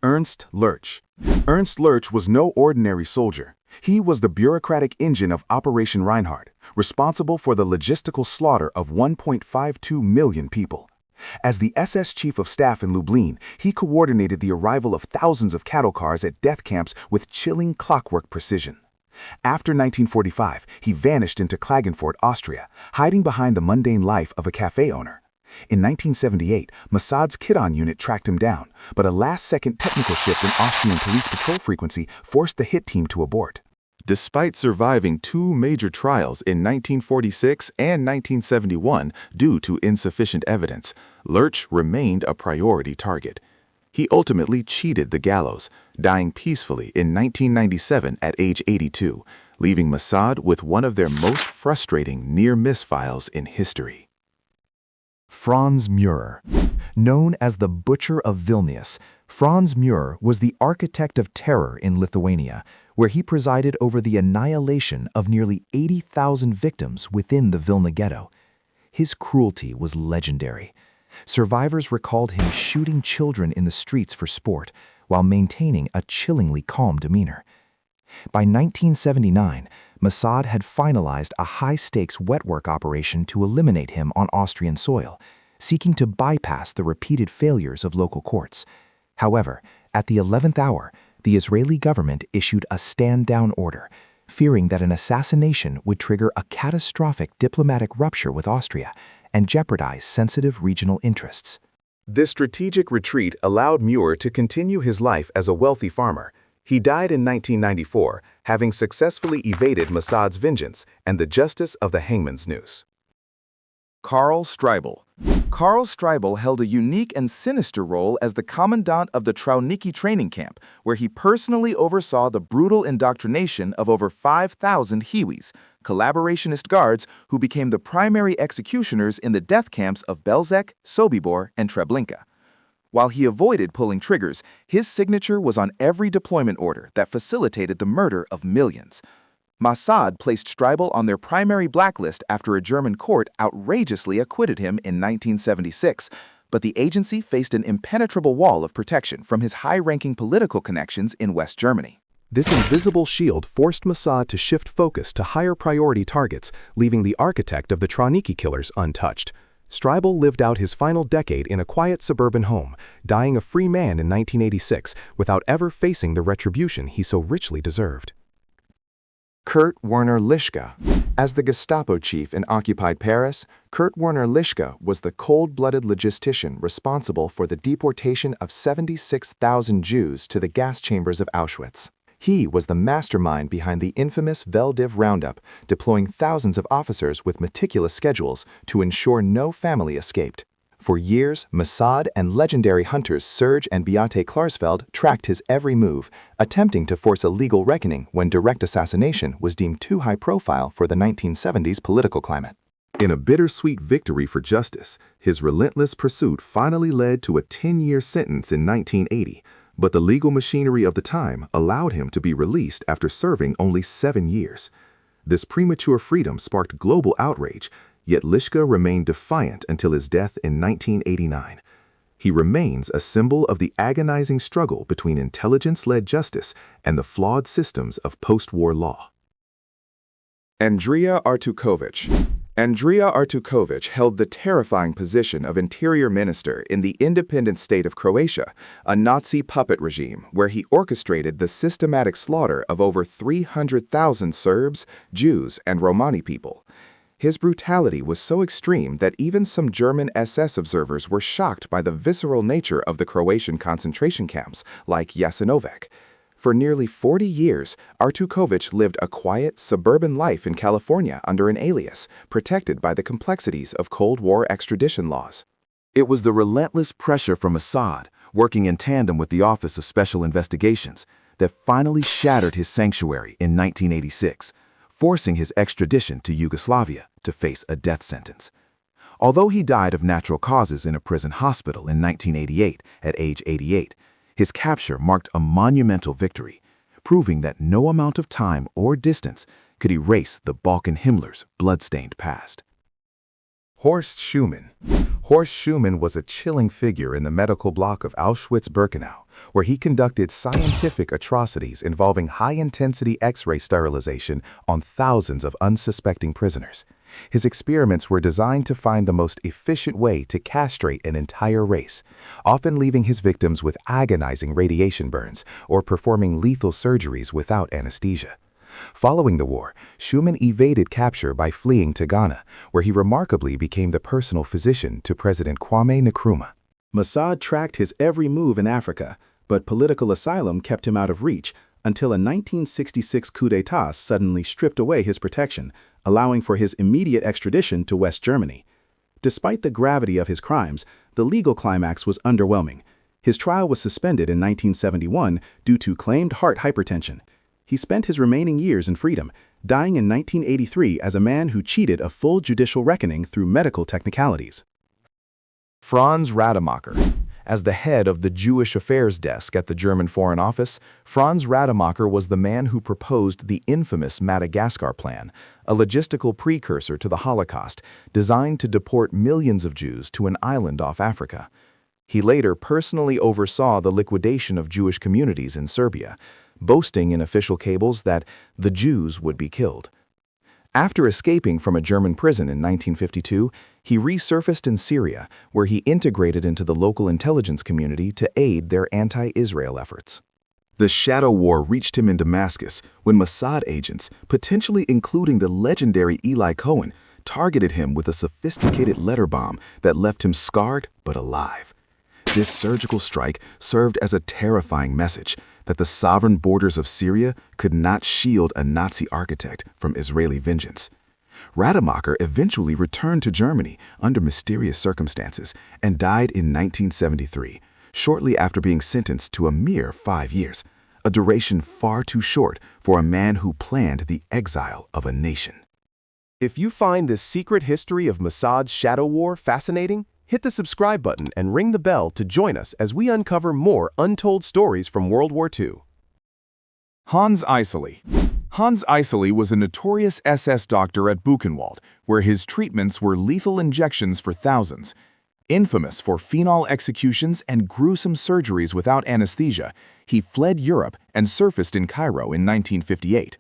Ernst Lurch. Ernst Lurch was no ordinary soldier. He was the bureaucratic engine of Operation Reinhardt, responsible for the logistical slaughter of 1.52 million people. As the SS Chief of Staff in Lublin, he coordinated the arrival of thousands of cattle cars at death camps with chilling clockwork precision. After 1945, he vanished into Klagenfurt, Austria, hiding behind the mundane life of a cafe owner. In 1978, Mossad's Kidon unit tracked him down, but a last-second technical shift in Austrian police patrol frequency forced the hit team to abort. Despite surviving two major trials in 1946 and 1971 due to insufficient evidence, Lurch remained a priority target. He ultimately cheated the gallows, dying peacefully in 1997 at age 82, leaving Mossad with one of their most frustrating near-miss files in history. Franz Müller. Known as the Butcher of Vilnius, Franz Müller was the architect of terror in Lithuania, where he presided over the annihilation of nearly 80,000 victims within the Vilna ghetto. His cruelty was legendary. Survivors recalled him shooting children in the streets for sport, while maintaining a chillingly calm demeanor. By 1979, Mossad had finalized a high-stakes wet-work operation to eliminate him on Austrian soil, seeking to bypass the repeated failures of local courts. However, at the 11th hour, the Israeli government issued a stand-down order, fearing that an assassination would trigger a catastrophic diplomatic rupture with Austria and jeopardize sensitive regional interests. This strategic retreat allowed Müller to continue his life as a wealthy farmer. He died in 1994, having successfully evaded Mossad's vengeance and the justice of the hangman's noose. Karl Streibel. Karl Streibel held a unique and sinister role as the commandant of the Trauniki training camp, where he personally oversaw the brutal indoctrination of over 5,000 Hiwis, collaborationist guards who became the primary executioners in the death camps of Belzec, Sobibor, and Treblinka. While he avoided pulling triggers, his signature was on every deployment order that facilitated the murder of millions. Mossad placed Streibel on their primary blacklist after a German court outrageously acquitted him in 1976, but the agency faced an impenetrable wall of protection from his high-ranking political connections in West Germany. This invisible shield forced Mossad to shift focus to higher priority targets, leaving the architect of the Trauniki killers untouched. Streibel lived out his final decade in a quiet suburban home, dying a free man in 1986 without ever facing the retribution he so richly deserved. Kurt Werner Lischka. As the Gestapo chief in occupied Paris, Kurt Werner Lischka was the cold-blooded logistician responsible for the deportation of 76,000 Jews to the gas chambers of Auschwitz. He was the mastermind behind the infamous Veldiv roundup, deploying thousands of officers with meticulous schedules to ensure no family escaped. For years, Mossad and legendary hunters Serge and Beate Klarsfeld tracked his every move, attempting to force a legal reckoning when direct assassination was deemed too high profile for the 1970s political climate. In a bittersweet victory for justice, his relentless pursuit finally led to a 10-year sentence in 1980, but the legal machinery of the time allowed him to be released after serving only 7 years. This premature freedom sparked global outrage, yet Lischka remained defiant until his death in 1989. He remains a symbol of the agonizing struggle between intelligence-led justice and the flawed systems of post-war law. Andrija Artuković. Andrija Artuković held the terrifying position of interior minister in the independent state of Croatia, a Nazi puppet regime where he orchestrated the systematic slaughter of over 300,000 Serbs, Jews, and Romani people. His brutality was so extreme that even some German SS observers were shocked by the visceral nature of the Croatian concentration camps, like Jasenovac. For nearly 40 years, Artuković lived a quiet, suburban life in California under an alias, protected by the complexities of Cold War extradition laws. It was the relentless pressure from Mossad, working in tandem with the Office of Special Investigations, that finally shattered his sanctuary in 1986, forcing his extradition to Yugoslavia to face a death sentence. Although he died of natural causes in a prison hospital in 1988 at age 88, his capture marked a monumental victory, proving that no amount of time or distance could erase the Balkan Himmler's blood-stained past. Horst Schumann. Horst Schumann was a chilling figure in the medical block of Auschwitz-Birkenau, where he conducted scientific atrocities involving high-intensity X-ray sterilization on thousands of unsuspecting prisoners. His experiments were designed to find the most efficient way to castrate an entire race, often leaving his victims with agonizing radiation burns or performing lethal surgeries without anesthesia. Following the war, Schumann evaded capture by fleeing to Ghana, where he remarkably became the personal physician to President Kwame Nkrumah. Mossad tracked his every move in Africa, but political asylum kept him out of reach until a 1966 coup d'etat suddenly stripped away his protection, allowing for his immediate extradition to West Germany. Despite the gravity of his crimes, the legal climax was underwhelming. His trial was suspended in 1971 due to claimed heart hypertension. He spent his remaining years in freedom, dying in 1983 as a man who cheated a full judicial reckoning through medical technicalities. Franz Rademacher. As the head of the Jewish Affairs Desk at the German Foreign Office, Franz Rademacher was the man who proposed the infamous Madagascar Plan, a logistical precursor to the Holocaust designed to deport millions of Jews to an island off Africa. He later personally oversaw the liquidation of Jewish communities in Serbia, boasting in official cables that the Jews would be killed. After escaping from a German prison in 1952, he resurfaced in Syria, where he integrated into the local intelligence community to aid their anti-Israel efforts. The shadow war reached him in Damascus when Mossad agents, potentially including the legendary Eli Cohen, targeted him with a sophisticated letter bomb that left him scarred but alive. This surgical strike served as a terrifying message that the sovereign borders of Syria could not shield a Nazi architect from Israeli vengeance. Rademacher eventually returned to Germany under mysterious circumstances and died in 1973, shortly after being sentenced to a mere 5 years, a duration far too short for a man who planned the exile of a nation. If you find this secret history of Mossad's shadow war fascinating, hit the subscribe button and ring the bell to join us as we uncover more untold stories from World War II. Hans Eisele. Hans Eisele was a notorious SS doctor at Buchenwald, where his treatments were lethal injections for thousands. Infamous for phenol executions and gruesome surgeries without anesthesia, he fled Europe and surfaced in Cairo in 1958.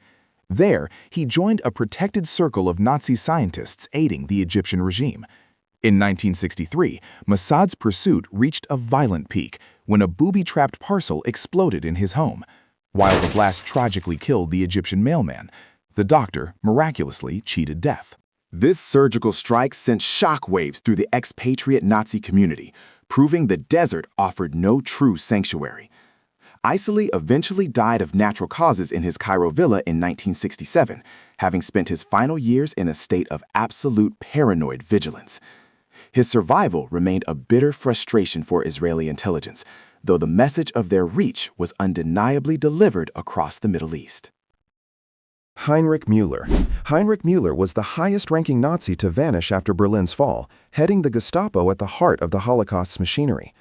There, he joined a protected circle of Nazi scientists aiding the Egyptian regime. In 1963, Mossad's pursuit reached a violent peak when a booby-trapped parcel exploded in his home. While the blast tragically killed the Egyptian mailman, the doctor miraculously cheated death. This surgical strike sent shockwaves through the expatriate Nazi community, proving the desert offered no true sanctuary. Eisele eventually died of natural causes in his Cairo villa in 1967, having spent his final years in a state of absolute paranoid vigilance. His survival remained a bitter frustration for Israeli intelligence, though the message of their reach was undeniably delivered across the Middle East. Heinrich Müller. Heinrich Müller was the highest-ranking Nazi to vanish after Berlin's fall, heading the Gestapo at the heart of the Holocaust's machinery.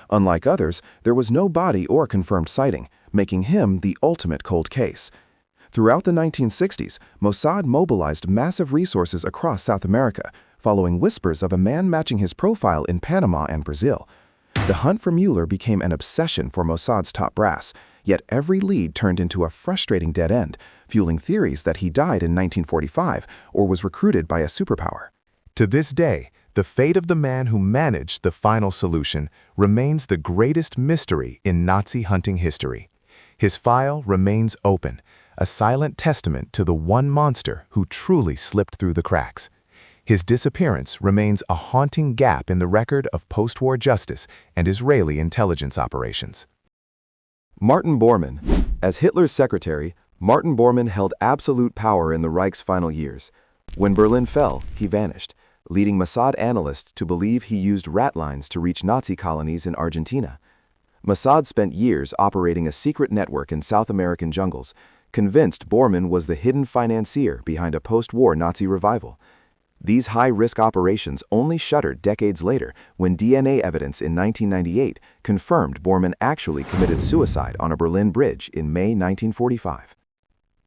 Unlike others, there was no body or confirmed sighting, making him the ultimate cold case. Throughout the 1960s, Mossad mobilized massive resources across South America, following whispers of a man matching his profile in Panama and Brazil. The hunt for Müller became an obsession for Mossad's top brass, yet every lead turned into a frustrating dead end, fueling theories that he died in 1945 or was recruited by a superpower. To this day, the fate of the man who managed the final solution remains the greatest mystery in Nazi hunting history. His file remains open, a silent testament to the one monster who truly slipped through the cracks. His disappearance remains a haunting gap in the record of post-war justice and Israeli intelligence operations. Martin Bormann. As Hitler's secretary, Martin Bormann held absolute power in the Reich's final years. When Berlin fell, he vanished, leading Mossad analysts to believe he used rat lines to reach Nazi colonies in Argentina. Mossad spent years operating a secret network in South American jungles, convinced Bormann was the hidden financier behind a post-war Nazi revival. These high-risk operations only shuttered decades later when DNA evidence in 1998 confirmed Bormann actually committed suicide on a Berlin bridge in May 1945.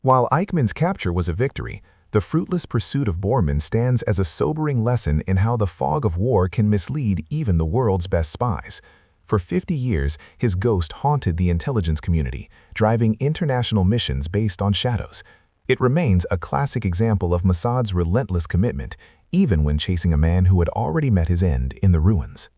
While Eichmann's capture was a victory, the fruitless pursuit of Bormann stands as a sobering lesson in how the fog of war can mislead even the world's best spies. For 50 years, his ghost haunted the intelligence community, driving international missions based on shadows. It remains a classic example of Mossad's relentless commitment, even when chasing a man who had already met his end in the ruins.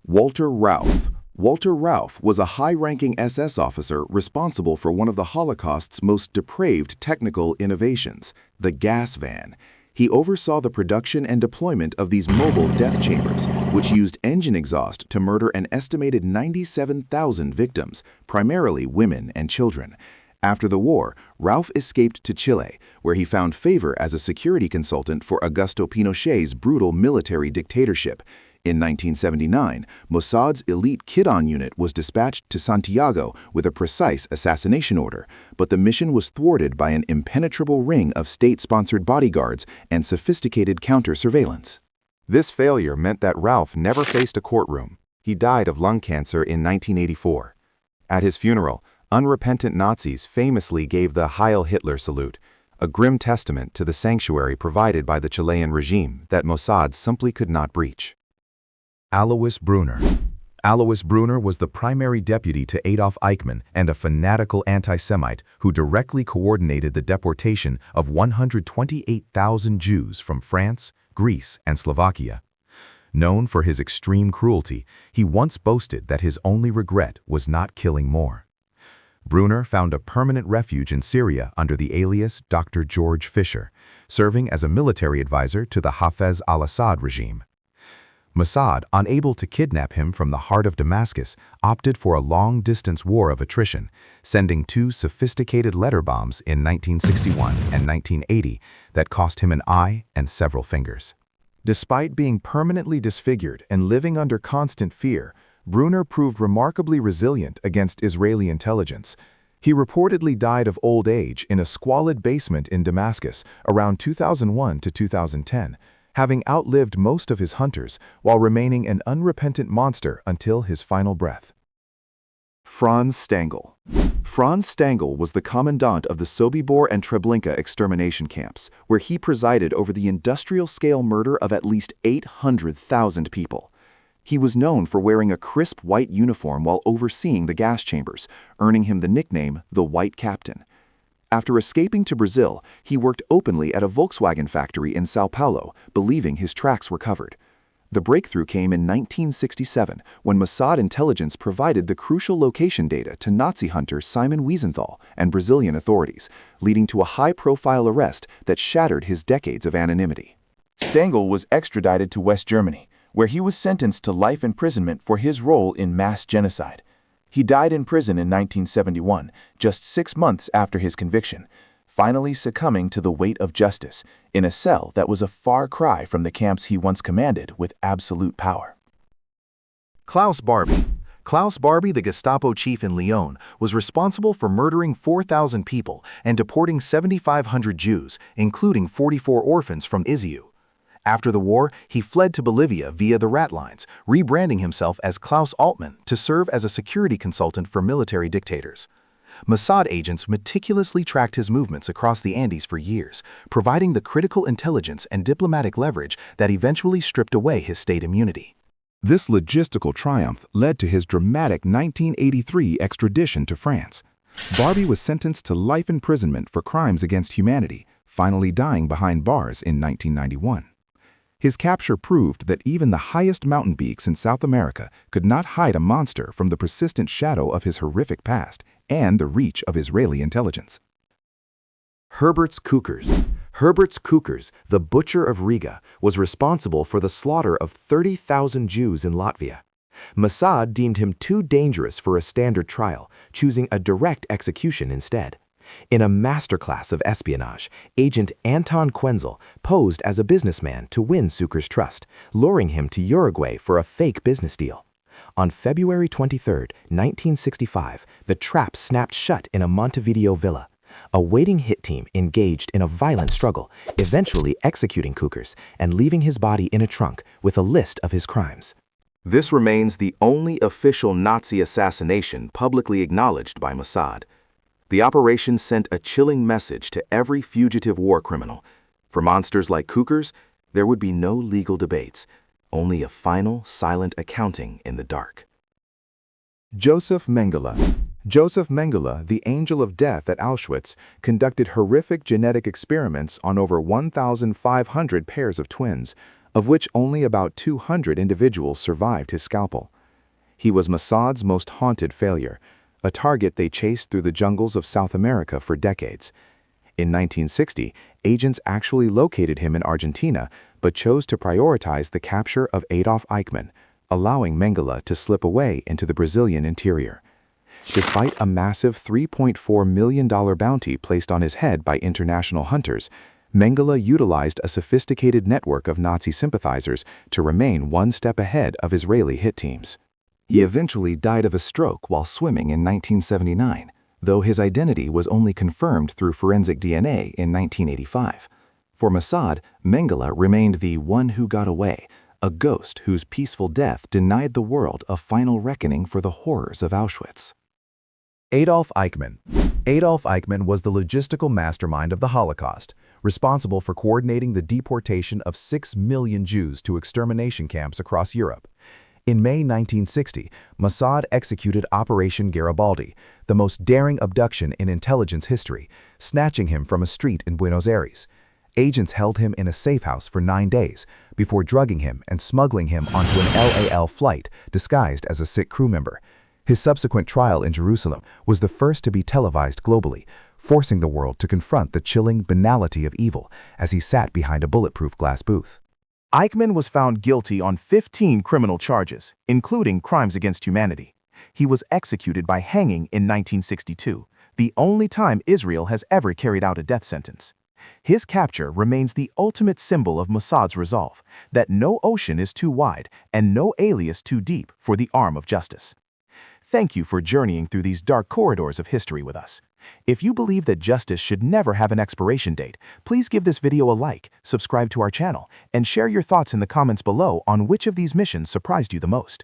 Walter Rauff. Walter Rauff was a high-ranking SS officer responsible for one of the Holocaust's most depraved technical innovations, the gas van. He oversaw the production and deployment of these mobile death chambers, which used engine exhaust to murder an estimated 97,000 victims, primarily women and children. After the war, Rauff escaped to Chile, where he found favor as a security consultant for Augusto Pinochet's brutal military dictatorship. In 1979, Mossad's elite Kidon unit was dispatched to Santiago with a precise assassination order, but the mission was thwarted by an impenetrable ring of state-sponsored bodyguards and sophisticated counter-surveillance. This failure meant that Rauff never faced a courtroom. He died of lung cancer in 1984. At his funeral, unrepentant Nazis famously gave the Heil Hitler salute, a grim testament to the sanctuary provided by the Chilean regime that Mossad simply could not breach. Alois Brunner. Alois Brunner was the primary deputy to Adolf Eichmann and a fanatical anti-Semite who directly coordinated the deportation of 128,000 Jews from France, Greece, and Slovakia. Known for his extreme cruelty, he once boasted that his only regret was not killing more. Brunner found a permanent refuge in Syria under the alias Dr. George Fisher, serving as a military advisor to the Hafez al-Assad regime. Mossad, unable to kidnap him from the heart of Damascus, opted for a long-distance war of attrition, sending 2 sophisticated letter bombs in 1961 and 1980 that cost him an eye and several fingers. Despite being permanently disfigured and living under constant fear, Brunner proved remarkably resilient against Israeli intelligence. He reportedly died of old age in a squalid basement in Damascus around 2001 to 2010. Having outlived most of his hunters while remaining an unrepentant monster until his final breath. Franz Stangl. Franz Stangl was the commandant of the Sobibor and Treblinka extermination camps, where he presided over the industrial-scale murder of at least 800,000 people. He was known for wearing a crisp white uniform while overseeing the gas chambers, earning him the nickname the White Captain. After escaping to Brazil, he worked openly at a Volkswagen factory in Sao Paulo, believing his tracks were covered. The breakthrough came in 1967, when Mossad intelligence provided the crucial location data to Nazi hunter Simon Wiesenthal and Brazilian authorities, leading to a high-profile arrest that shattered his decades of anonymity. Stangl was extradited to West Germany, where he was sentenced to life imprisonment for his role in mass genocide. He died in prison in 1971, just 6 months after his conviction, finally succumbing to the weight of justice in a cell that was a far cry from the camps he once commanded with absolute power. Klaus Barbie. Klaus Barbie, the Gestapo chief in Lyon, was responsible for murdering 4,000 people and deporting 7,500 Jews, including 44 orphans from Isieux. After the war, he fled to Bolivia via the Rat Lines, rebranding himself as Klaus Altmann to serve as a security consultant for military dictators. Mossad agents meticulously tracked his movements across the Andes for years, providing the critical intelligence and diplomatic leverage that eventually stripped away his state immunity. This logistical triumph led to his dramatic 1983 extradition to France. Barbie was sentenced to life imprisonment for crimes against humanity, finally dying behind bars in 1991. His capture proved that even the highest mountain peaks in South America could not hide a monster from the persistent shadow of his horrific past and the reach of Israeli intelligence. Herberts Cukurs. Herberts Cukurs, the butcher of Riga, was responsible for the slaughter of 30,000 Jews in Latvia. Mossad deemed him too dangerous for a standard trial, choosing a direct execution instead. In a masterclass of espionage, agent Anton Quenzel posed as a businessman to win Cukurs' trust, luring him to Uruguay for a fake business deal. On February 23, 1965, the trap snapped shut in a Montevideo villa. A waiting hit team engaged in a violent struggle, eventually executing Cukurs and leaving his body in a trunk with a list of his crimes. This remains the only official Nazi assassination publicly acknowledged by Mossad. The operation sent a chilling message to every fugitive war criminal. For monsters like Cukurs, there would be no legal debates, only a final, silent accounting in the dark. Josef Mengele. Josef Mengele, the angel of death at Auschwitz, conducted horrific genetic experiments on over 1,500 pairs of twins, of which only about 200 individuals survived his scalpel. He was Mossad's most haunted failure, a target they chased through the jungles of South America for decades. In 1960, agents actually located him in Argentina, but chose to prioritize the capture of Adolf Eichmann, allowing Mengele to slip away into the Brazilian interior. Despite a massive $3.4 million bounty placed on his head by international hunters, Mengele utilized a sophisticated network of Nazi sympathizers to remain one step ahead of Israeli hit teams. He eventually died of a stroke while swimming in 1979, though his identity was only confirmed through forensic DNA in 1985. For Mossad, Mengele remained the one who got away, a ghost whose peaceful death denied the world a final reckoning for the horrors of Auschwitz. Adolf Eichmann. Adolf Eichmann was the logistical mastermind of the Holocaust, responsible for coordinating the deportation of 6 million Jews to extermination camps across Europe. In May 1960, Mossad executed Operation Garibaldi, the most daring abduction in intelligence history, snatching him from a street in Buenos Aires. Agents held him in a safe house for 9 days before drugging him and smuggling him onto an LAL flight disguised as a sick crew member. His subsequent trial in Jerusalem was the first to be televised globally, forcing the world to confront the chilling banality of evil as he sat behind a bulletproof glass booth. Eichmann was found guilty on 15 criminal charges, including crimes against humanity. He was executed by hanging in 1962, the only time Israel has ever carried out a death sentence. His capture remains the ultimate symbol of Mossad's resolve, that no ocean is too wide and no alias too deep for the arm of justice. Thank you for journeying through these dark corridors of history with us. If you believe that justice should never have an expiration date, please give this video a like, subscribe to our channel, and share your thoughts in the comments below on which of these missions surprised you the most.